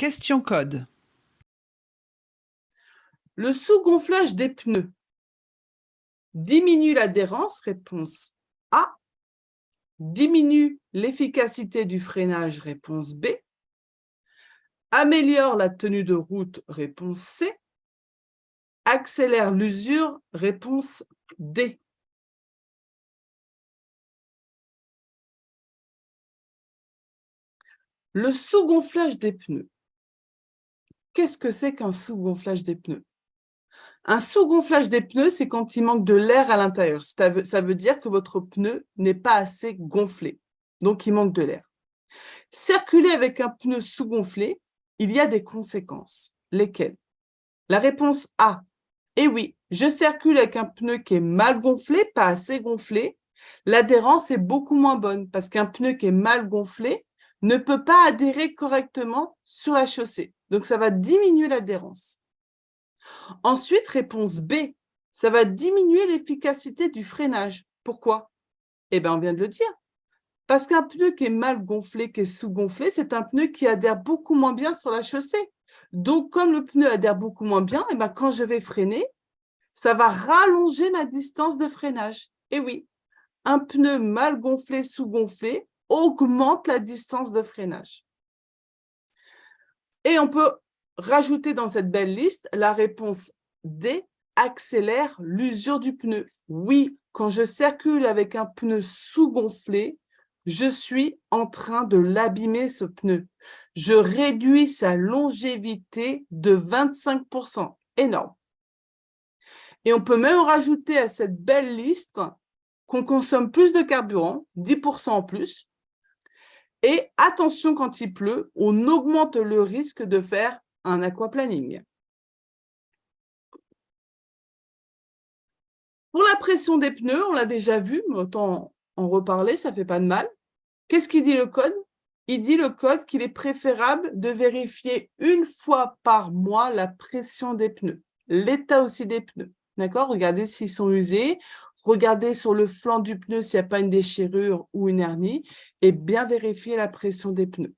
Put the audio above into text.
Question code. Le sous-gonflage des pneus diminue l'adhérence, réponse A. Diminue l'efficacité du freinage, réponse B. Améliore la tenue de route, réponse C. Accélère l'usure, réponse D. Le sous-gonflage des pneus. Qu'est-ce que c'est qu'un sous-gonflage des pneus? Un sous-gonflage des pneus, c'est quand il manque de l'air à l'intérieur. Ça veut dire que votre pneu n'est pas assez gonflé, donc il manque de l'air. Circuler avec un pneu sous-gonflé, il y a des conséquences. Lesquelles? La réponse A. Eh oui, je circule avec un pneu qui est mal gonflé, pas assez gonflé. L'adhérence est beaucoup moins bonne parce qu'un pneu qui est mal gonflé ne peut pas adhérer correctement sur la chaussée. Donc, ça va diminuer l'adhérence. Ensuite, réponse B, ça va diminuer l'efficacité du freinage. Pourquoi? Eh bien, on vient de le dire. Parce qu'un pneu qui est mal gonflé, qui est sous-gonflé, c'est un pneu qui adhère beaucoup moins bien sur la chaussée. Donc, comme le pneu adhère beaucoup moins bien, eh bien, quand je vais freiner, ça va rallonger ma distance de freinage. Et oui, un pneu mal gonflé, sous-gonflé, augmente la distance de freinage. Et on peut rajouter dans cette belle liste la réponse D, accélère l'usure du pneu. Oui, quand je circule avec un pneu sous-gonflé, je suis en train de l'abîmer, ce pneu. Je réduis sa longévité de 25%. Énorme. Et on peut même rajouter à cette belle liste qu'on consomme plus de carburant, 10% en plus. Et attention, quand il pleut, on augmente le risque de faire un aquaplaning. Pour la pression des pneus, on l'a déjà vu, mais autant en reparler, ça ne fait pas de mal. Qu'est-ce qu'il dit le code? Il dit le code qu'il est préférable de vérifier une fois par mois la pression des pneus, l'état aussi des pneus. D'accord? Regardez s'ils sont usés, regardez sur le flanc du pneu s'il n'y a pas une déchirure ou une hernie et bien vérifier la pression des pneus.